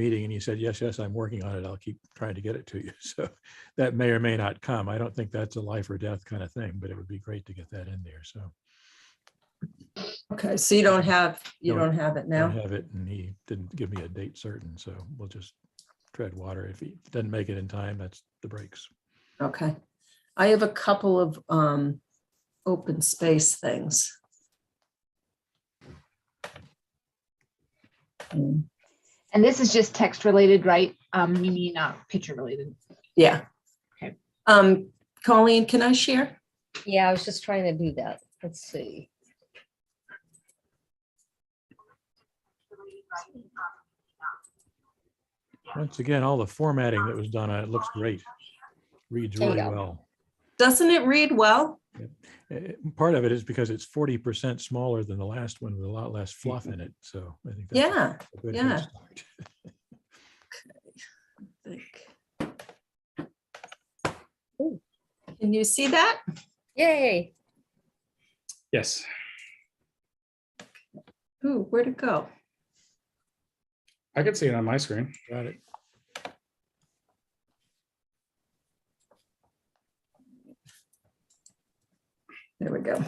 meeting and you said, yes, I'm working on it. I'll keep trying to get it to you. So that may or may not come. I don't think that's a life or death kind of thing, but it would be great to get that in there. So Okay, so you don't have it I now? don't have it, and he didn't give me a date certain, so we'll just tread water. If he doesn't make it in time, that's the breaks. Okay. I have a couple of open space things. And this is just text related, right? You mean not picture related? Yeah. Okay. Colleen, can I share? Yeah, I was just trying to do that. Let's see. Once again, all the formatting that was done on it looks great. Reads There you really go. well. Doesn't it read well? Part of it is because it's 40% smaller than the last one with a lot less fluff in it. So I think that's Yeah. a good yeah. head start. Can you see that? Yay. Yes. Ooh, where'd it go? I could see it on my screen. Got it. There we go.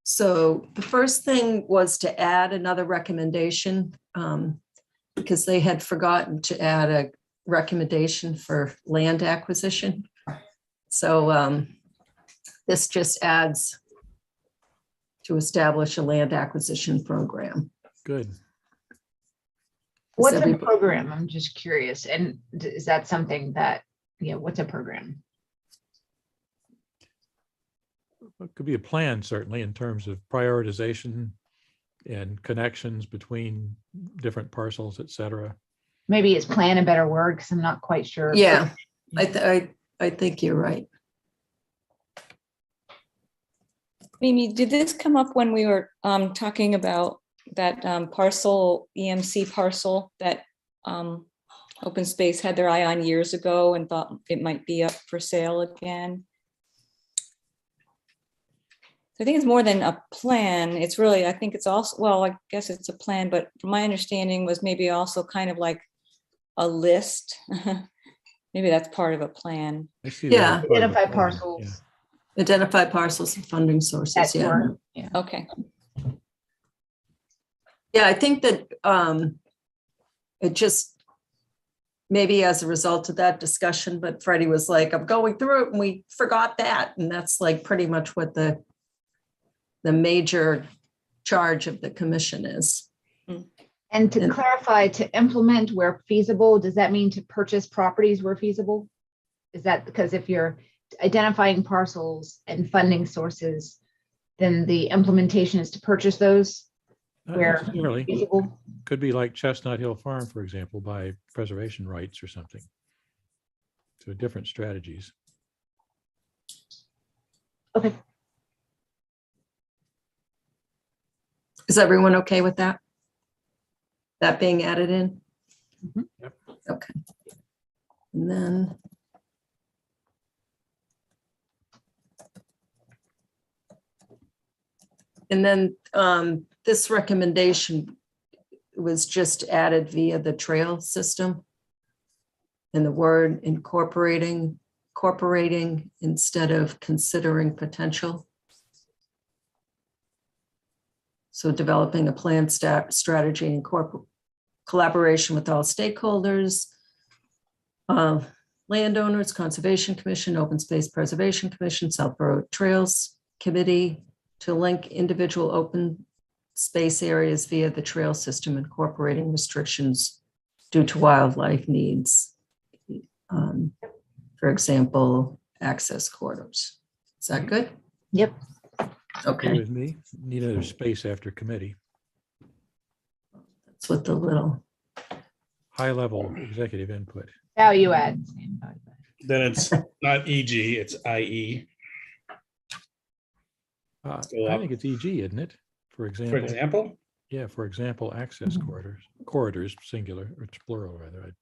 So the first thing was to add another recommendation because they had forgotten to add a recommendation for land acquisition. So this just adds to establish a land acquisition program. Good. What's a everybody- program? I'm just curious. And is that something that, what's a program? It could be a plan, certainly, in terms of prioritization and connections between different parcels, et cetera. Maybe is plan a better word because I'm not quite sure. Yeah, I think you're right. Mimi, did this come up when we were talking about that parcel, EMC parcel that Open Space had their eye on years ago and thought it might be up for sale again? I think it's more than a plan. It's really, I think it's also, well, I guess it's a plan, but from my understanding was maybe also kind of like a list. Maybe that's part of a plan. I see that Yeah. as part of a Identify plan, parcels. yeah. Identify parcels and funding sources. That's Yeah. where, yeah. Okay. Yeah, I think that it just maybe as a result of that discussion, but Freddie was like, I'm going through it and we forgot that. And that's like pretty much what the major charge of the commission is. And to And- clarify, to implement where feasible, does that mean to purchase properties where feasible? Is that because if you're identifying parcels and funding sources, then the implementation is to purchase those Not where necessarily. feasible? Could be like Chestnut Hill Farm, for example, by preservation rights or something. So different strategies. Okay. Is everyone okay with that? That being added in? Mhm. Yep. Okay. And then. And then this recommendation was just added via the trail system. And the word incorporating instead of considering potential. So developing a plan strategy in collaboration with all stakeholders, landowners, Conservation Commission, Open Space Preservation Commission, South Road Trails Committee, to link individual open space areas via the trail system, incorporating restrictions due to wildlife needs. For example, access corridors. Is that good? Yep. Okay Okay, with me? Need another space after committee. that's what the little, High level executive input. Value add. Then it's not EG, it's IE, Go I up. think it's EG, isn't it? For for example, example. yeah, for example, access Mhm. corridors, singular, or it's plural rather, I'd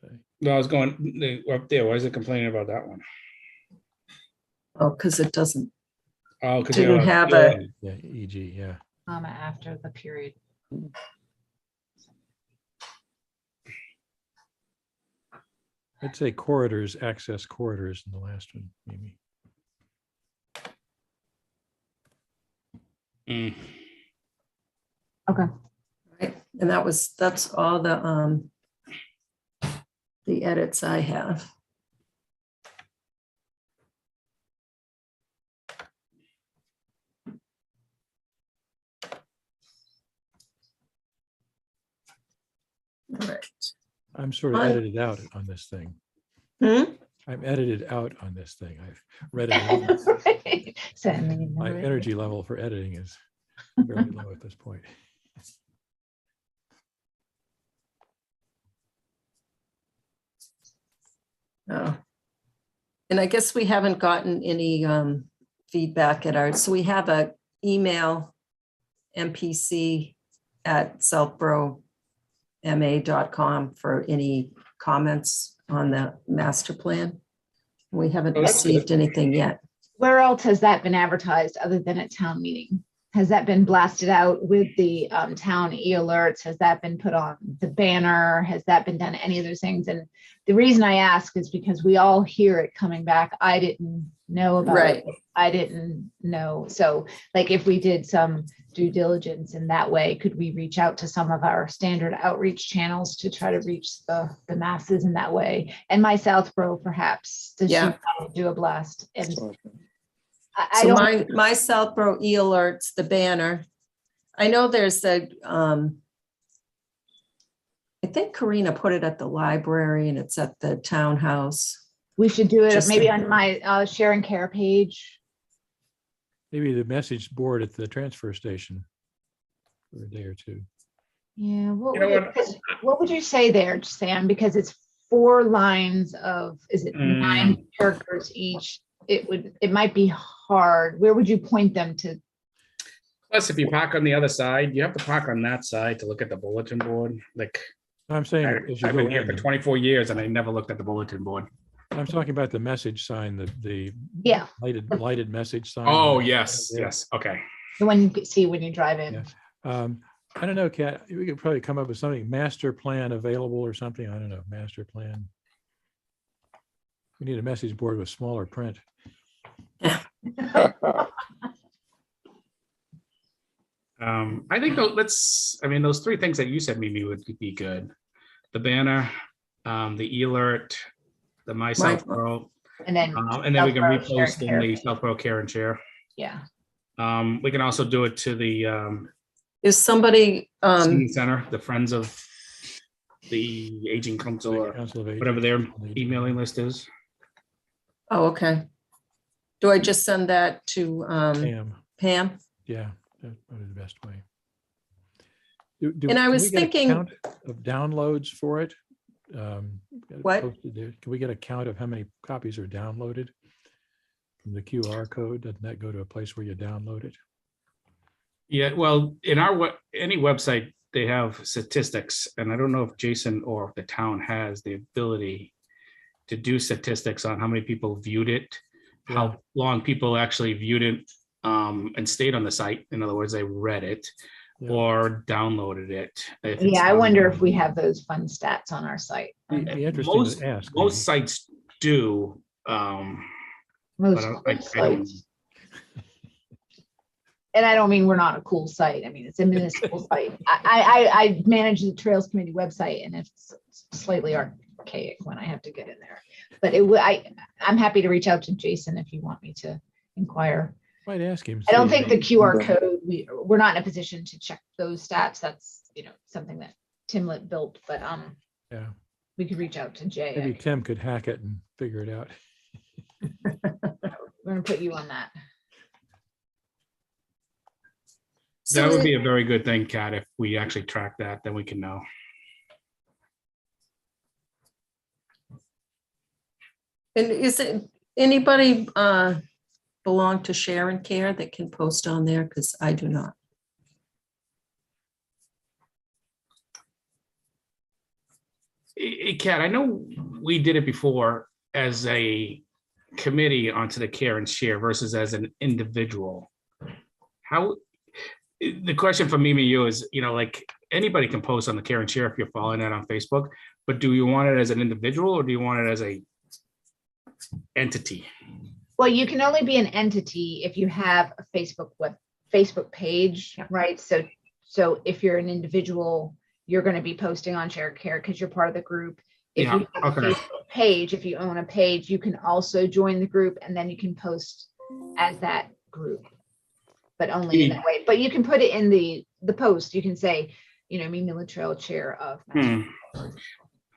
say. No, I was going up there. Why is it complaining about that one? oh, because it doesn't, Oh, because Didn't have a- Yeah, EG, yeah. After the period. I'd say corridors, access corridors in the last one, maybe. Mm. Okay. Right, and that's all the edits I have. All right. I'm sort of On- edited out on this thing. Hmm? I'm edited out on this thing. I've read it. Send My me energy level for editing is very low at this point. Oh. And I guess we haven't gotten any feedback at our, so we have a email mpc@southborough.ma.com for any comments on the master plan. We haven't Oh, that's good. received anything yet. Where else has that been advertised other than at town meeting? Has that been blasted out with the town e-alerts? Has that been put on the banner? Has that been done any of those things? And the reason I ask is because we all hear it coming back. I didn't know about Right. it. I didn't know. So like if we did some due diligence in that way, could we reach out to some of our standard outreach channels to try to reach the masses in that way? And my Southborough perhaps, does she Yeah. do a blast? And I So don't. my Southborough e-alerts, the banner. I know there's I think Karina put it at the library and it's at the townhouse. We should do it Just maybe to- on my share and care page. Maybe the message board at the transfer station for a day or two. Yeah, You know what? what would you say there, Sam? Because it's 4 lines of, is it 9 characters each? It might be hard. Where would you point them to? Plus, if you park on the other side, you have to park on that side to look at the bulletin board. Like, I'm saying, as you I've go been here for in, 24 years and I never looked at the bulletin board. I'm talking about the message sign, the Yeah, lighted message sign. Oh, yes, Yeah. yes, okay. the one you see when you drive in. Yeah. I don't know, Kat, we could probably come up with something, master plan available or something. I don't know, master plan. We need a message board with smaller print. I think those 3 things that you said, Mimi, would be good. The banner, the alert, the My Southborough, And then, and then we can Southborough Share and repost in Care the page. Southborough Care and Share. Yeah, We can also do it to the Is somebody, senior center, the Friends of the Aging Council, or Council of Aging. whatever their emailing list is. oh, okay. Do I just send that to Pam, Pam? yeah, that's probably the best way. And I can was we get a thinking- count of downloads for it. Get it What? posted there. Can we get a count of how many copies are downloaded from the QR code? Doesn't that go to a place where you download it? Yeah, well, in any website, they have statistics, and I don't know if Jason or if the town has the ability to do statistics on how many people viewed it, Yeah. how long people actually viewed it, and stayed on the site. In other words, they read it Yeah. or downloaded it. if it's yeah, I wonder if we downloaded. have those fun stats on our site. Be interesting Most- to ask. Most maybe. sites do. Most I don't- cool I don't- sites. And I don't mean we're not a cool site. I mean, it's a municipal site. I manage the Trails Committee website and it's slightly archaic when I have to get in there. But I'm happy to reach out to Jason if you want me to inquire. Might ask him. I don't see. think the QR code, we're not in a position to check those stats. That's, something that Timlet built, but Yeah, we could reach out to Jay. maybe Tim could hack it and figure it out. We're gonna put you on that. So That would it- be a very good thing, Kat, if we actually track that, then we can know. And is it anybody belong to Share and Care that can post on there? Because I do not. Kat, I know we did it before as a committee onto the Care and Share versus as an individual. How, the question for Mimi, you is, anybody can post on the Care and Share if you're following that on Facebook, but do you want it as an individual or do you want it as a entity? Well, you can only be an entity if you have a Facebook page, right? So if you're an individual, you're going to be posting on Share Care because you're part of the group. If Yeah, you have a okay. Facebook page, if you own a page, you can also join the group and then you can post as that group, but only in that way. But you can put it in the post. You can say, me, Mila Trail, chair of. I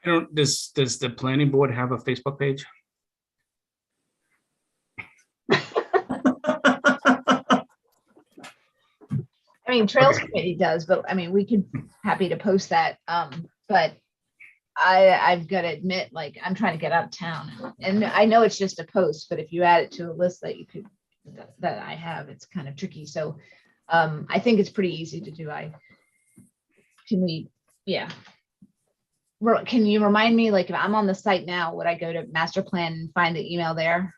don't, does the planning board have a Facebook page? I mean, Trails Okay. Committee does, but I mean, we could happy to post that. But I've got to admit, like, I'm trying to get out of town, and I know it's just a post, but if you add it to a list that you could that I have, it's kind of tricky. So I think it's pretty easy to do. Can you remind me, like, if I'm on the site now, would I go to master plan and find the email there?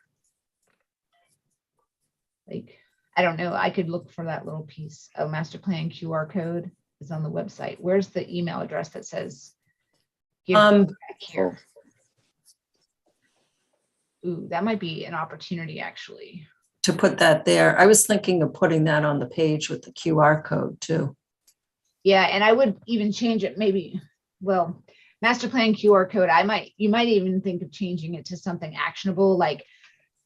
Like, I don't know. I could look for that little piece of master plan QR code is on the website. Where's the email address that says? give back here? Ooh, that might be an opportunity, actually. To put that there. I was thinking of putting that on the page with the QR code too. Yeah, and I would even change it maybe, well, master plan QR code, you might even think of changing it to something actionable, like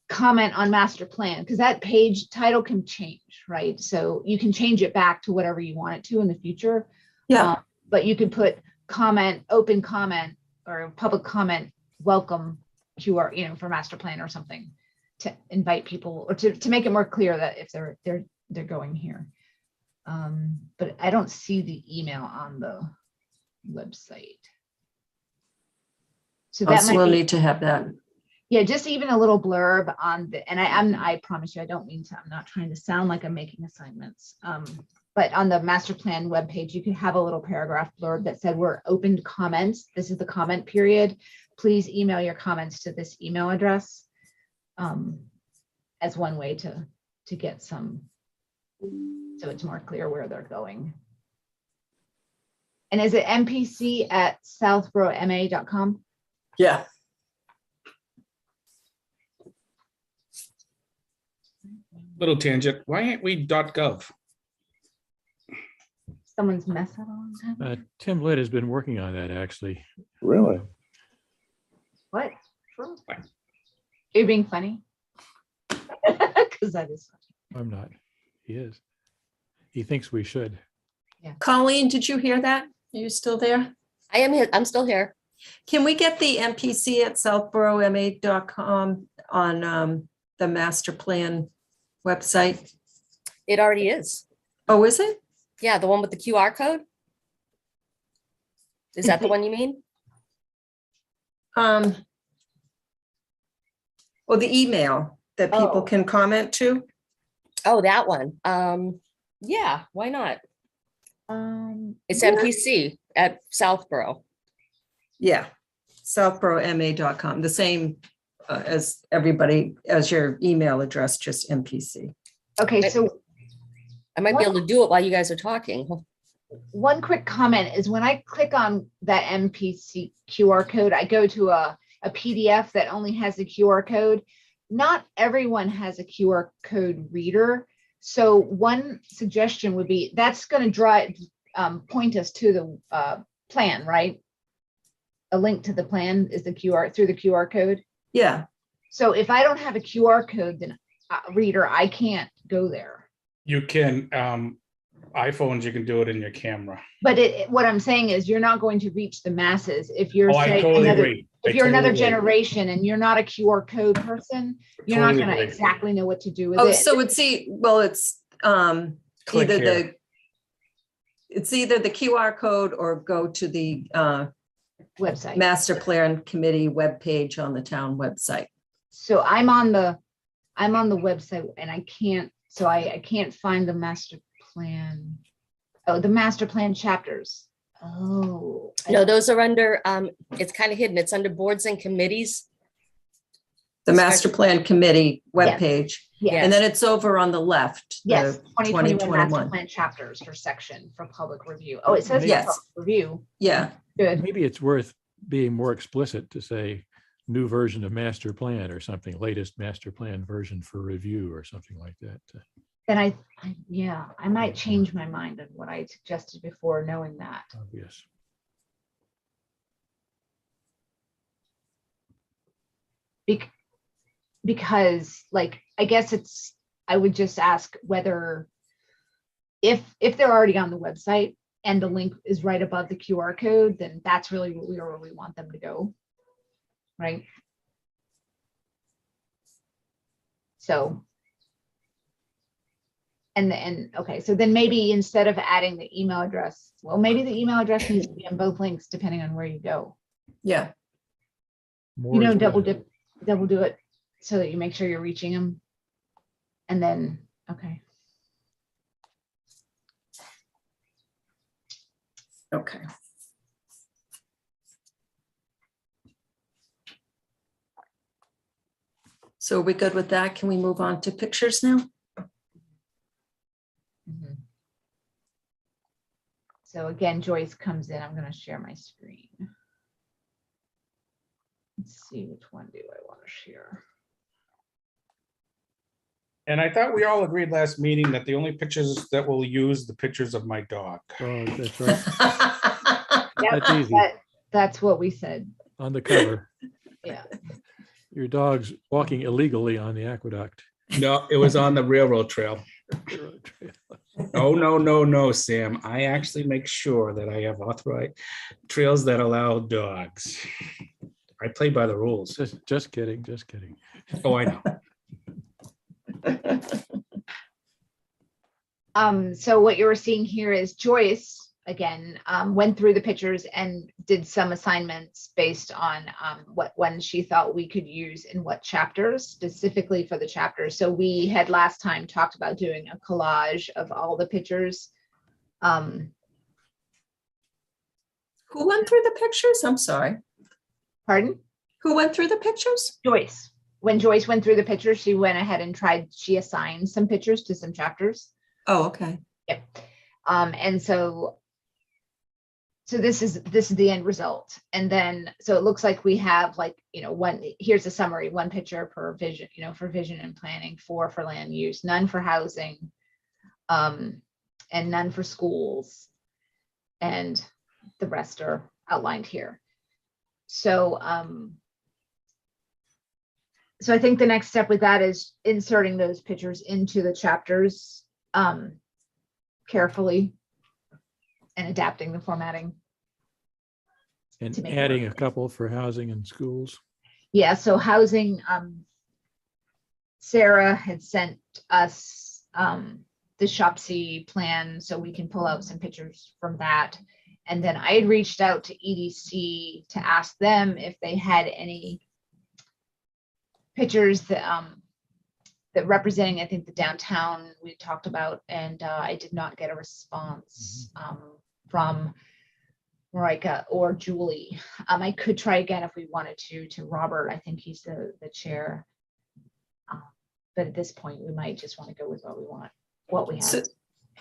comment on master plan, because that page title can change, right? So you can change it back to whatever you want it to in the future. Yeah. But you could put comment, open comment, or public comment, welcome QR, for master plan or something to invite people, or to make it more clear that if they're going here. But I don't see the email on the website. So that So might we'll be, need to have that. yeah, just even a little blurb on the, and I promise you, I don't mean to, I'm not trying to sound like I'm making assignments. But on the master plan webpage, you could have a little paragraph blurb that said, we're open to comments. This is the comment period. Please email your comments to this email address. As one way to get some, so it's more clear where they're going. And is it mpc@southboroughma.com? Yeah. Little tangent. Why ain't we .gov? Someone's mess that on that? Tim Litt has been working on that, actually. Really? What? You're being funny? Because that is funny. I'm not. He is. He thinks we should. Colleen, did you hear that? Are you still there? I am here. I'm still here. Can we get the mpc@southboroughma.com on the master plan website? It already is. Oh, is it? Yeah, the one with the QR code. Is that the one you mean? Or the email that people Oh. can comment to? Oh, that one. Yeah, why not? It's yeah. MPC at Southborough. Yeah, southboroughma.com, the same as everybody, as your email address, just MPC. Okay, so I might be able to do it while you guys are talking. one quick comment is when I click on that MPC QR code, I go to a PDF that only has the QR code. Not everyone has a QR code reader. So one suggestion would be that's going to point us to the plan, right? A link to the plan is the through the QR code. Yeah, So if I don't have a QR code, then reader, I can't go there. You can, iPhones, you can do it in your camera. But what I'm saying is you're not going to reach the masses if you're Oh, I saying totally another, agree. if I you're another totally agree. generation and you're not a QR code person, you're not Totally going to agree. exactly know what to do with oh, it. so it's Click either here. it's either the QR code or go to the Website. master plan committee webpage on the town website. So I'm on the website and I can't find the master plan. Oh, the master plan chapters. Oh. No, those are under, it's kind of hidden. It's under boards and committees. The master plan committee Yes. webpage. Yeah. And then it's over on the left. the Yes, 2021 master 2021. plan chapters for section for public review. Oh, it says for Yes. public review. Yeah, Good. Maybe it's worth being more explicit to say new version of master plan or something, latest master plan version for review or something like that. Then I might change my mind on what I suggested before, knowing that. Obvious. Because like, I guess I would just ask whether if they're already on the website and the link is right above the QR code, then that's really where we want them to go. Right? So, and okay, so then maybe instead of adding the email address, well, maybe the email address needs to be on both links depending on where you go. yeah. More is Double better. do it so that you make sure you're reaching them. And then, okay. Okay. So are we good with that? Can we move on to pictures now? Mhm. So again, Joyce comes in. I'm going to share my screen. Let's see, which one do I want to share? And I thought we all agreed last meeting that the only pictures that we'll use the pictures of my dog. Oh, that's right. Yep, That's easy. that's what we said. On the cover, Yeah. your dog's walking illegally on the aqueduct. No, it was on the railroad trail. Oh, no, Sam. I actually make sure that I have authorized trails that allow dogs. I play by the rules. Just kidding, just kidding. Oh, I know. So what you're seeing here is Joyce, again, went through the pictures and did some assignments based on what ones she thought we could use in what chapters, specifically for the chapters. So we had last time talked about doing a collage of all the pictures. Who went through the pictures? I'm sorry. Pardon? Who went through the pictures? Joyce. When Joyce went through the pictures, she went ahead and she assigned some pictures to some chapters. Oh, okay. Yep. And so this is the end result. And then, so it looks like we have here's a summary, one picture per vision, for vision and planning, 4 for land use, none for housing, and none for schools. And the rest are outlined here. So, so I think the next step with that is inserting those pictures into the chapters carefully and adapting the formatting. And To make it adding a work. couple for housing and schools. Yeah, so housing, Sarah had sent us the Shopsy plan, so we can pull out some pictures from that. And then I had reached out to EDC to ask them if they had any pictures that representing, I think, the downtown we talked about, and I did not get a response from Marika or Julie. I could try again if we wanted to Robert. I think he's the chair. But at this point, we might just want to go with what we have.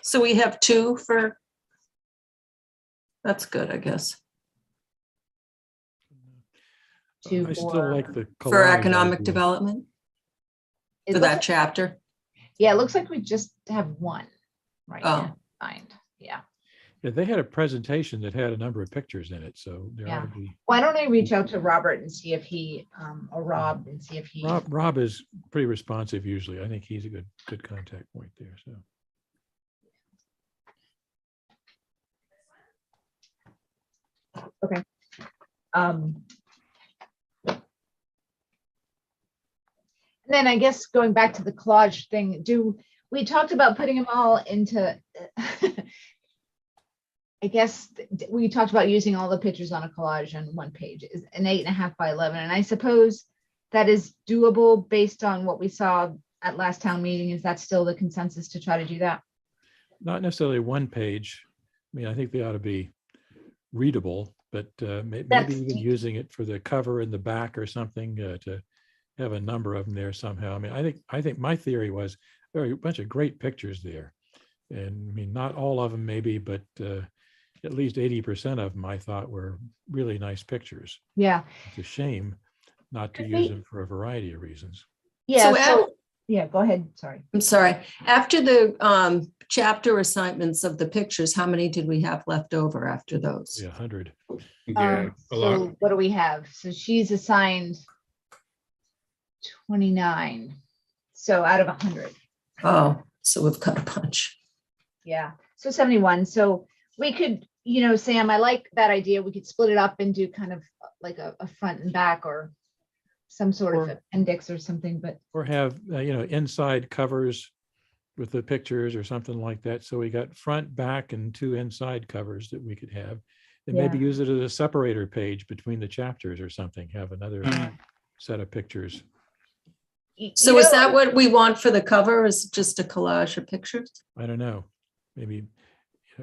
So we have 2 for. That's good, I guess. Two I still for- like the. For collage economic idea. development, It for looks that like- chapter. Yeah, it looks like we just have one right Oh. now. Find. Yeah. Yeah, they had a presentation that had a number of pictures in it, so there ought to be. Why don't I reach out to Robert and see if he, or Rob, and see if he. Rob is pretty responsive usually. I think he's a good contact point there, so. And then I guess going back to the collage thing, we talked about putting them all into, I guess we talked about using all the pictures on a collage on one page, is an 8.5 by 11. And I suppose that is doable based on what we saw at last town meeting. Is that still the consensus to try to do that? Not necessarily one page. I mean, I think they ought to be readable, but maybe That's- even using it for the cover and the back or something to have a number of them there somehow. I mean, I think my theory was there are a bunch of great pictures there. And I mean, not all of them maybe, but at least 80% of them I thought were really nice pictures. Yeah, It's a shame not to Could use we- them for a variety of reasons. yeah, So so, yeah, go ahead, sorry. I'm sorry. After the chapter assignments of the pictures, how many did we have left over after those? Yeah, 100. Yeah, a lot. So what do we have? So she's assigned 29. So out of 100, Oh, so we've got a bunch. yeah. So 71. So we could, Sam, I like that idea. We could split it up and do kind of like a front and back or some sort of Or- appendix or something, but Or have, inside covers with the pictures or something like that. So we got front, back, and 2 inside covers that we could have. And maybe Yeah. use it as a separator page between the chapters or something, have another set of pictures. So is that what we want for the cover? Is it just a collage of pictures? I don't know, maybe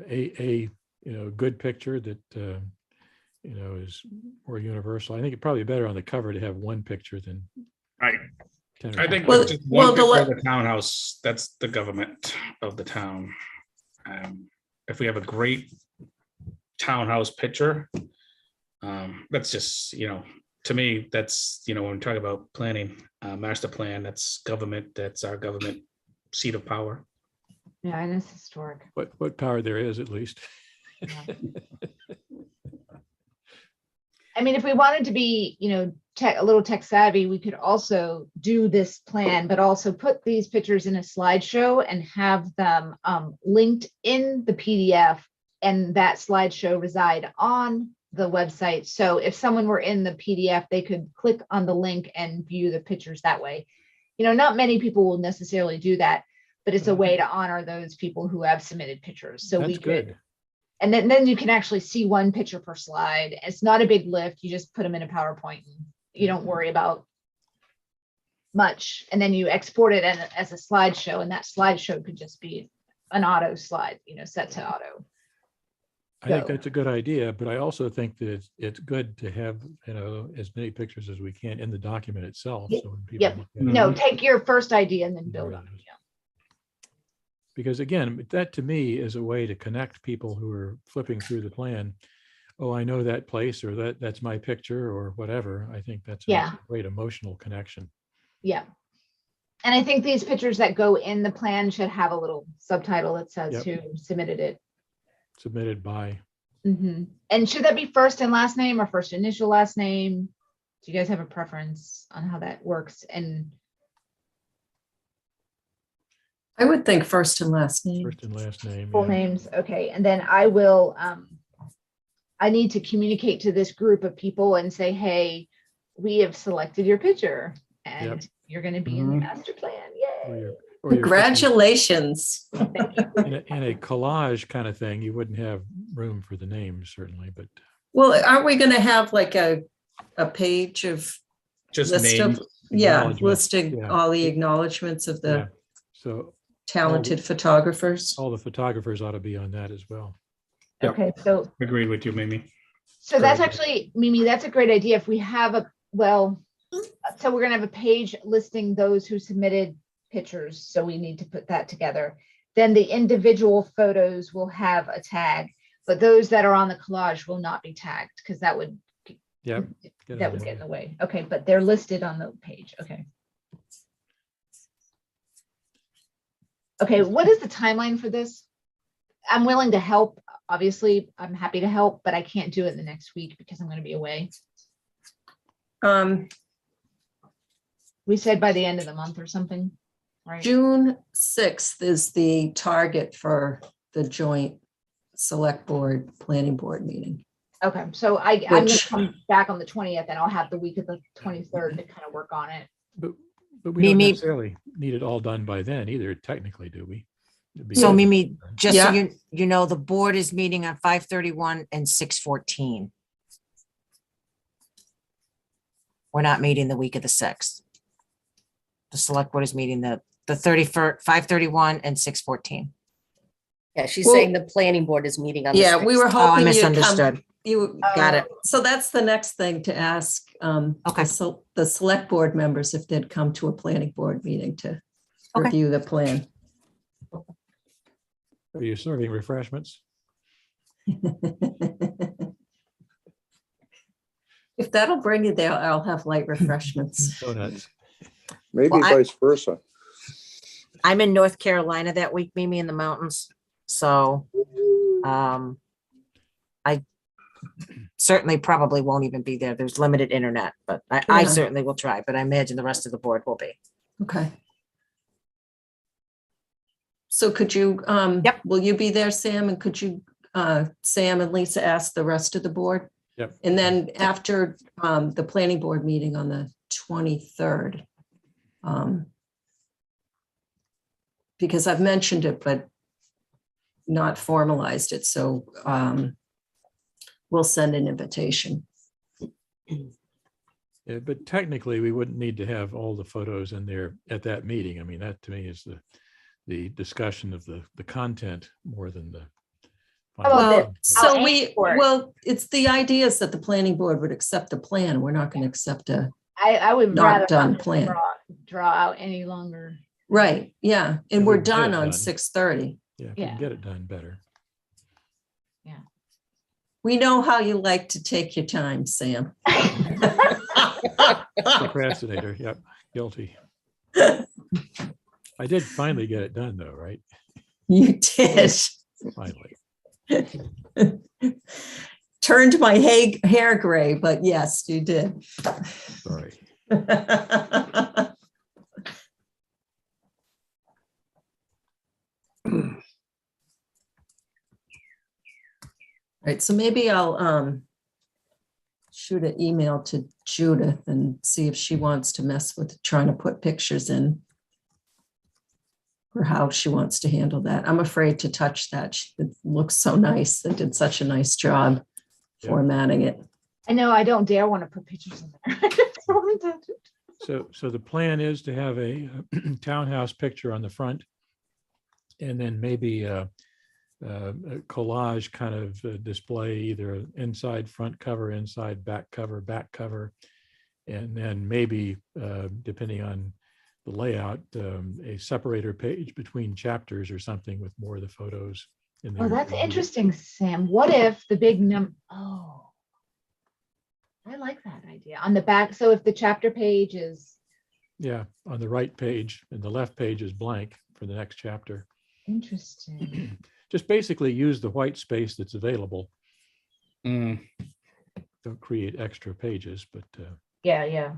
a good picture that, is more universal. I think it's probably better on the cover to have one picture than. Right. 10 or I think 15. Well- just well, one the picture le- of the townhouse, that's the government of the town. If we have a great townhouse picture, that's just, to me, that's, when we talk about planning, master plan, that's government, that's our government seat of power. Yeah, and it's historic. What power there is at least. I mean, if we wanted to be, a little tech savvy, we could also do this plan, but also put these pictures in a slideshow and have them linked in the PDF and that slideshow reside on the website. So if someone were in the PDF, they could click on the link and view the pictures that way. Not many people will necessarily do that, but it's a way to honor those people who have submitted pictures. So we That's could. good. And then you can actually see one picture per slide. It's not a big lift. You just put them in a PowerPoint and you don't worry about much. And then you export it as a slideshow, and that slideshow could just be an auto slide, set to auto. I think go. that's a good idea, but I also think that it's good to have, as many pictures as we can in the document itself. Yep. So when people Yep. look at it, No, take your first idea and then know build where on it it. is. Because again, that to me is a way to connect people who are flipping through the plan. Oh, I know that place, or that's my picture, or whatever. I think that's a Yeah. great emotional connection. Yeah. And I think these pictures that go in the plan should have a little subtitle that says Yep. who submitted it. Submitted by, Mhm. And should that be first and last name or first initial last name? Do you guys have a preference on how that works? And I would think first and last name. first and last name. full yeah. names, okay, and then I will, I need to communicate to this group of people and say, hey, we have selected your picture and you're gonna be in the Mhm. master plan, Or yay. your- or your picture. Congratulations. In a collage kind of thing, you wouldn't have room for the names certainly, but Well, aren't we going to have like a page of Just list of, names. yeah, acknowledgements, listing yeah. all the acknowledgements of yeah. the So talented photographers? all the photographers ought to be on that as well. Yep. Okay, so Agreed with you, Mimi. that's Great. actually, Mimi, that's a great idea. If we have so we're gonna have a page listing those who submitted pictures, so we need to put that together. Then the individual photos will have a tag, but those that are on the collage will not be tagged, because that would Yep. get in the way. Okay, but they're listed on the page, okay. Okay, what is the timeline for this? I'm willing to help, obviously, I'm happy to help, but I can't do it the next week because I'm gonna be away. We said by the end of the month or something, right? June 6th is the target for the joint select board, planning board meeting. Okay, so I'm gonna Which- come back on the 20th and I'll have the week of the 23rd to kind of work on it. But we don't Mimi- necessarily need it all done by then either, technically, do we? It'd be So good. Mimi, just so Yeah. you know, the board is meeting on 5:31 and 6:14. We're not meeting the week of the 6th. The select board is meeting the 31st, 5:31 and 6:14. Yeah, she's Well- saying the planning board is meeting on. the Yeah, we 6th. were Oh, I hoping you'd come, misunderstood. You Got it. So that's the next thing to ask. Okay. So the select board members, if they'd come to a planning board meeting to Okay. review the plan. Are you serving refreshments? If that'll bring you there, I'll have light refreshments. Donuts? Maybe Well, I- vice versa. I'm in North Carolina that week, Mimi, in the mountains. So I certainly probably won't even be there. There's limited internet, but I Yeah. certainly will try, but I imagine the rest of the board will be. Okay. So could you, Yep. will you be there, Sam? And could you, Sam and Lisa, ask the rest of the board? Yep. And then after the planning board meeting on the 23rd, because I've mentioned it, but not formalized it, so we'll send an invitation. Yeah, but technically, we wouldn't need to have all the photos in there at that meeting. I mean, that to me is the discussion of the content more than the. How about Well, this? so I'll we, aim for it. well, it's the idea is that the planning board would accept the plan. We're not going to accept a, I would Not rather done not plan. draw out any longer. right, yeah, and And we we're can get it done on done. 6:30. Yeah, if we can Yeah. get it done better. We know how you like to take your time, Sam. Procrastinator, yep, guilty. I did finally get it done though, right? You did. Finally. Turned my hair gray, but yes, you did. Sorry. Right, so maybe I'll shoot an email to Judith and see if she wants to mess with trying to put pictures in. Or how she wants to handle that. I'm afraid to touch that. It looks so nice. They did such a nice job Yeah. formatting it. I know, I don't dare want to put pictures in there. I just want to touch it. So the plan is to have a townhouse picture on the front. And then maybe a collage kind of display, either inside front cover, inside back cover. And then maybe, depending on the layout, a separator page between chapters or something with more of the photos in there. Oh, that's interesting, Sam. What if the big oh, I like that idea. On the back, so if the chapter page is Yeah, on the right page, and the left page is blank for the next chapter. interesting. Just basically use the white space that's available. Mm, Don't create extra pages, but Yeah.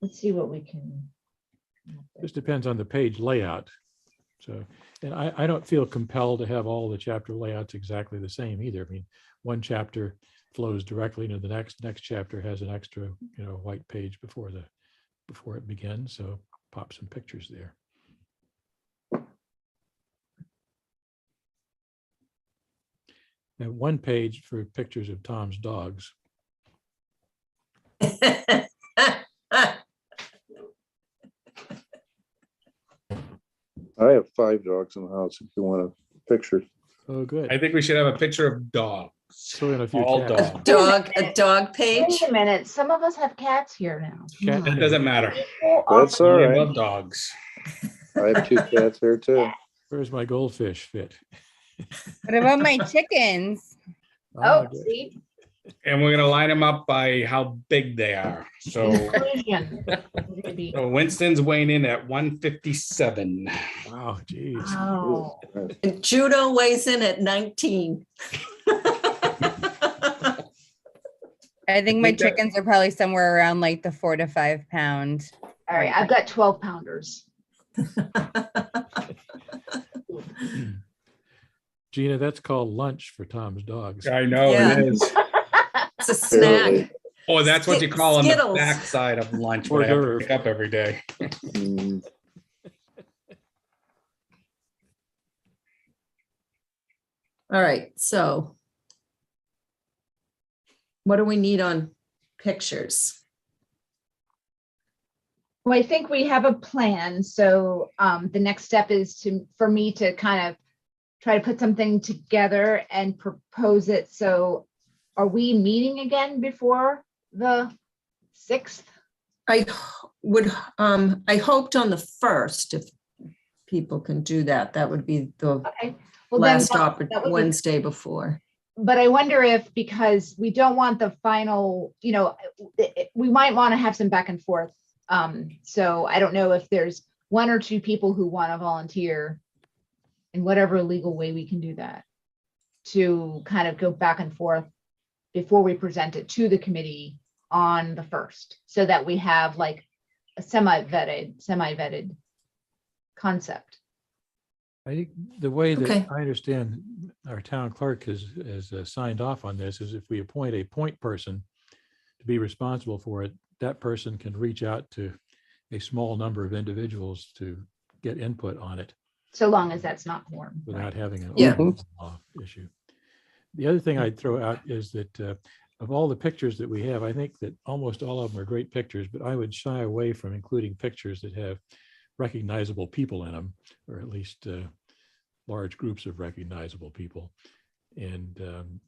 Let's see what we can. just depends on the page layout. So, and I don't feel compelled to have all the chapter layouts exactly the same either. I mean, one chapter flows directly into the next chapter has an extra, white page before it begins. So pop some pictures there. And one page for pictures of Tom's dogs. I have 5 dogs in the house if you want a picture. Oh, good. I think we should have a picture of dogs. Throw in a few All cats. dogs. A dog page. Wait a minute, some of us have cats here now. Cat- That doesn't matter. People are- That's all I right. love dogs. I have 2 cats here too. Where's my goldfish fit? What about my chickens? Oh, good. see? And we're gonna line them up by how big they are. So Inclusion. Maybe. so Winston's weighing in at 157. Wow, geez. Oh, And Judo weighs in at 19. I think my think that- chickens are probably somewhere around like the 4 to 5 pound. all right, I've got 12 pounders. Gina, that's called lunch for Tom's dogs. I know Yeah. it is. It's a snack. Oh, that's what you call on the Skittles. backside of lunch Hors when I have to d'oeuvre. pick up every day. Mm, All right, so what do we need on pictures? Well, I think we have a plan. So the next step is for me to kind of try to put something together and propose it. So are we meeting again before the 6th? I I hoped on the 1st, if people can do that, that would be the Okay. Well, then last that would be- Wednesday before. But I wonder if, because we don't want the final, we might want to have some back and forth. So I don't know if there's 1 or 2 people who want to volunteer in whatever legal way we can do that, to kind of go back and forth before we present it to the committee on the 1st, so that we have like a semi-vetted concept. I think the way Okay. that I understand our town clerk has signed off on this is if we appoint a point person to be responsible for it, that person can reach out to a small number of individuals to get input on it So long as that's not quorum. without having an Yeah. open law issue. The other thing I'd throw out is that of all the pictures that we have, I think that almost all of them are great pictures, but I would shy away from including pictures that have recognizable people in them, or at least large groups of recognizable people, and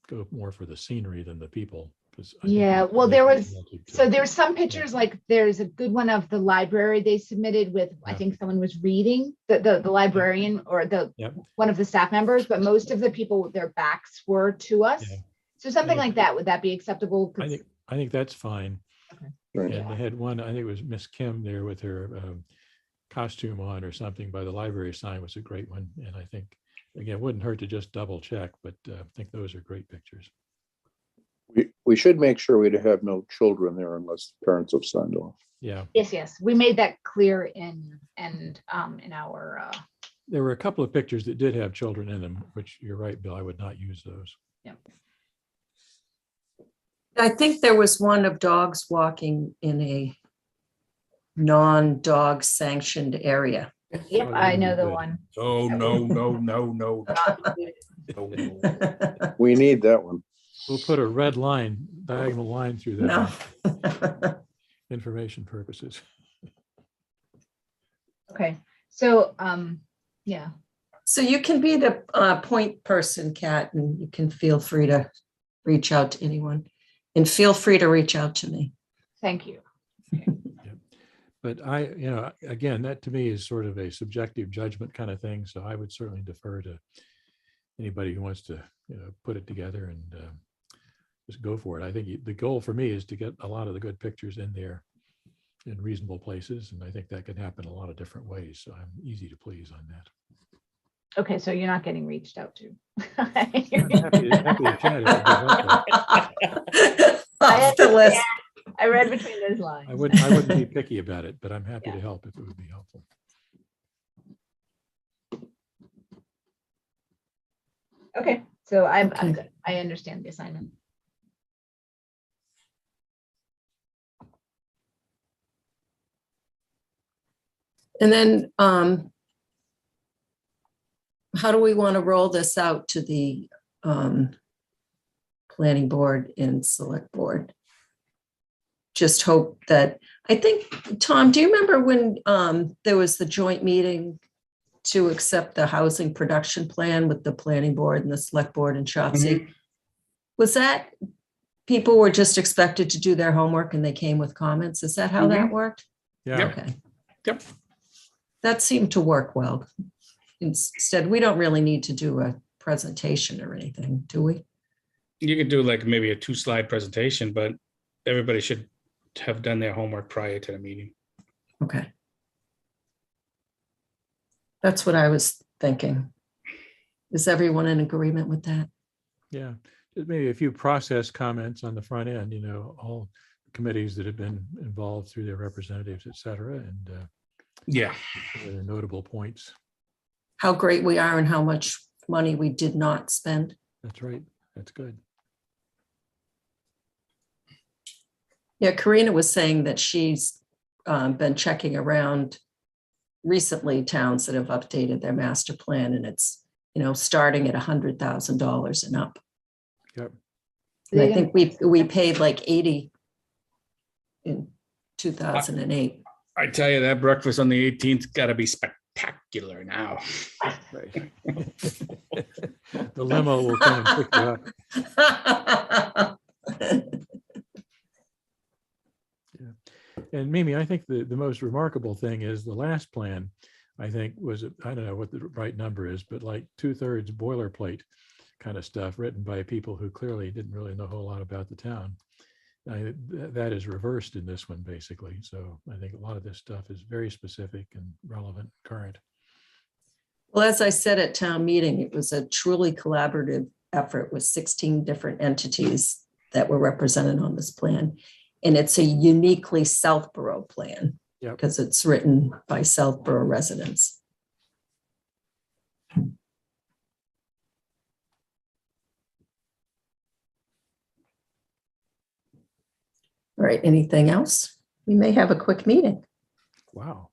go more for the scenery than the people. 'Cause I think Yeah, it's well, there really was- difficult to- So there's some pictures, like there's a good one of the library they submitted with, I Yeah. think someone was reading, the librarian or Yep. one of the staff members, but most of the people, their backs were to us. Yeah. So something Yeah. like that, would that be acceptable? 'Cause- I think that's fine. Right. And they had one, I think it was Miss Kim there with her costume on or something by the library sign was a great one. And I think, again, it wouldn't hurt to just double check, but I think those are great pictures. We should make sure we'd have no children there unless parents have signed off. Yeah, Yes, we made that clear in our, there were a couple of pictures that did have children in them, which you're right, Bill, I would not use those. I think there was one of dogs walking in a non-dog sanctioned area. yep, Oh, I know yeah, the good. one. Oh, no, no, no, no. No, no. We need that one. We'll put a red line, diagonal line through No. that for information purposes. Okay, so, yeah, So you can be the point person, Kat, and you can feel free to reach out to anyone. And feel free to reach out to me. thank you. But again, that to me is sort of a subjective judgment kind of thing. So I would certainly defer to anybody who wants to, put it together and just go for it. I think the goal for me is to get a lot of the good pictures in there in reasonable places. And I think that can happen a lot of different ways. So I'm easy to please on that. Okay, so you're not getting reached out to. I'm happy to chat if it'd be helpful. Off the list. I read between those lines. I wouldn't be picky about it, but I'm happy to help if it would be helpful. Okay, so I'm Okay. good. I understand the assignment. And then how do we want to roll this out to the planning board and select board? Just hope that, I think, Tom, do you remember when there was the joint meeting to accept the housing production plan with the planning board and the select board and Shopsy? Was that, people were just expected to do their homework and they came with comments? Is that how that worked? Yeah, Okay. Yep. That seemed to work well. Instead, we don't really need to do a presentation or anything, do we? You could do like maybe a 2-slide presentation, but everybody should have done their homework prior to the meeting. Okay. That's what I was thinking. Is everyone in agreement with that? yeah. Just maybe a few process comments on the front end, all committees that have been involved through their representatives, et cetera, and Yeah. their notable points. How great we are and how much money we did not spend. That's right. That's good. Yeah, Karina was saying that she's been checking around recently towns that have updated their master plan, and it's, starting at $100,000 and up. Yep. And I think we paid like 80 in 2008. I tell you, that breakfast on the 18th got to be spectacular. spectacular now. Right. The limo will come and pick you up. And Mimi, I think the most remarkable thing is the last plan, I think was, I don't know what the right number is, but like 2/3 boilerplate kind of stuff written by people who clearly didn't really know a whole lot about the town. That is reversed in this one, basically. So I think a lot of this stuff is very specific and relevant, current. Well, as I said at town meeting, it was a truly collaborative effort with 16 different entities that were represented on this plan. And it's a uniquely Southborough plan Yep. because it's written by Southborough residents. All right, anything else? We may have a quick meeting. Wow.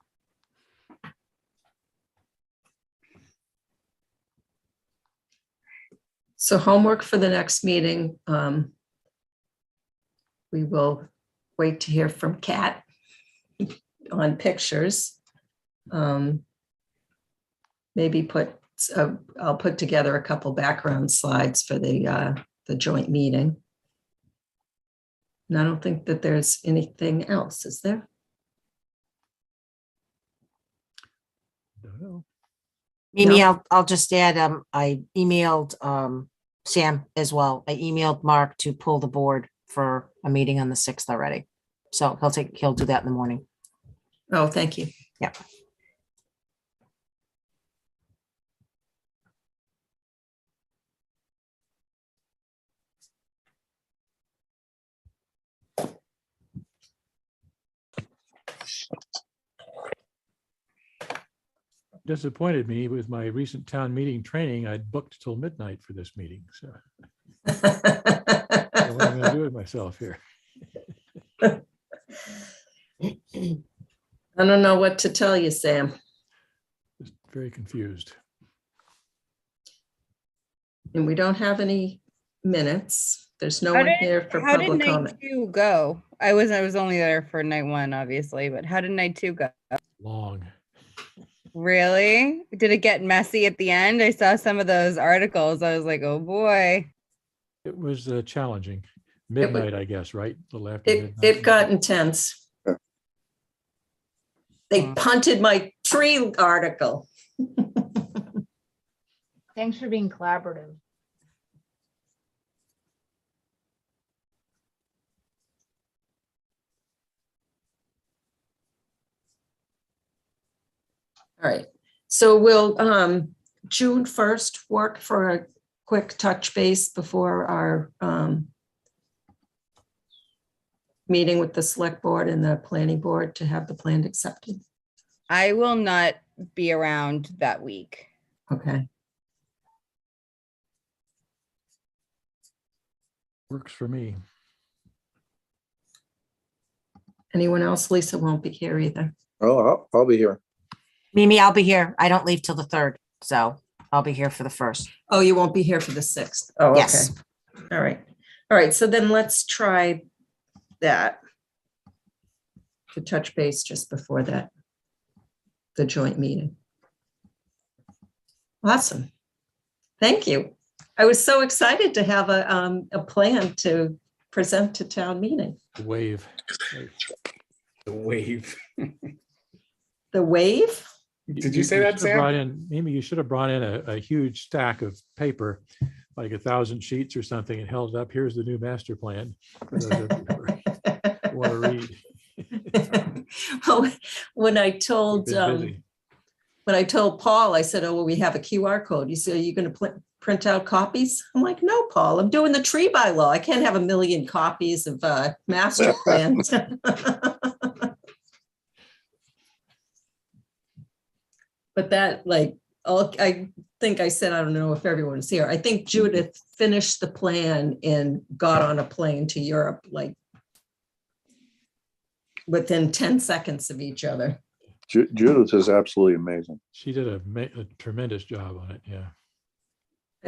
So homework for the next meeting. We will wait to hear from Kat on pictures. Maybe I'll put together a couple background slides for the joint meeting. And I don't think that there's anything else, is there? Don't know. Mimi, No. I'll just add, I emailed Sam as well. I emailed Mark to pull the board for a meeting on the 6th already. So he'll do that in the morning. Oh, thank you. Yeah. Disappointed me with my recent town meeting training. I'd booked till midnight for this meeting. So I what am I going to do with myself here? don't know what to tell you, Sam. Just very confused. And we don't have any minutes. There's no How one did- here for How did public night comment. 2 go? I was only there for night 1, obviously, but how did night 2 go? Long. Really? Did it get messy at the end? I saw some of those articles. I was like, oh boy. It was challenging. Midnight, I guess, right? A little after It midnight. got intense. They Hmm. punted my tree article. Thanks for being collaborative. All right, so will June 1st work for a quick touch base before our meeting with the select board and the planning board to have the plan accepted? I will not be around that week. Okay, Works for me. anyone else? Lisa won't be here either. Oh, I'll be here. Mimi, I'll be here. I don't leave till the 3rd, so I'll be here for the 1st. Oh, you won't be here for the 6th? Oh, okay. Yes. All right. All right. So then let's try that. To touch base just before that, the joint meeting. Awesome. Thank you. I was so excited to have a plan to present to town meeting. Wave. The wave. The wave? Did you say that, should have brought Sam? in, Mimi, you should have brought in a huge stack of paper, like 1,000 sheets or something, and held it up. Here's the new master plan. For those of you who want to read. Well, when I told We've been busy. when I told Paul, I said, "Oh, well, we have a QR code." He said, "Are you going to print out copies?" I'm like, "No, Paul. I'm doing the tree bylaw. I can't have 1 million copies of master plans." But that, like, I think I said, I don't know if everyone's here. I think Judith finished the plan and got on a plane to Europe, like within 10 seconds of each other. Judith is absolutely amazing. She did a tremendous job on it. Yeah.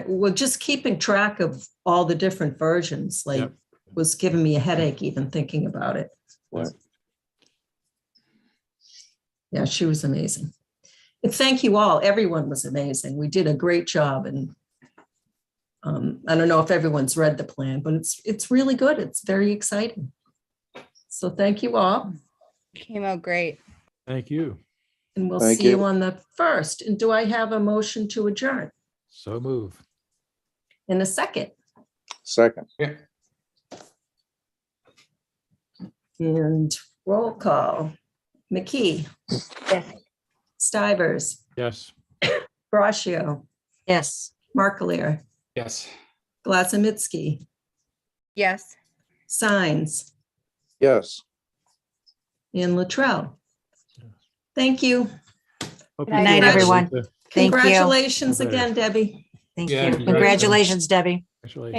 Well, just keeping track of all the different versions, like, Yep. was giving me a headache even thinking about it. Yeah. Yeah, she was amazing. And thank you all. Everyone was amazing. We did a great job, and I don't know if everyone's read the plan, but it's really good. It's very exciting. So thank you all, Came out great. Thank you. and we'll Thank see you you. on the 1st. And do I have a motion to adjourn So move. in a second? Second, And roll call. McKee, Yes. Stivers, Yes. Braccio, Yes. Marklear, Yes. Glazemitsky, Yes. Signs, yes. and Latrell. Thank you. Hope Good you night, feel better, everyone. Lisa. Thank you. Congratulations Better. again, Debbie. Thank Yeah, you. congratulations. Congratulations, Debbie. Congratulations.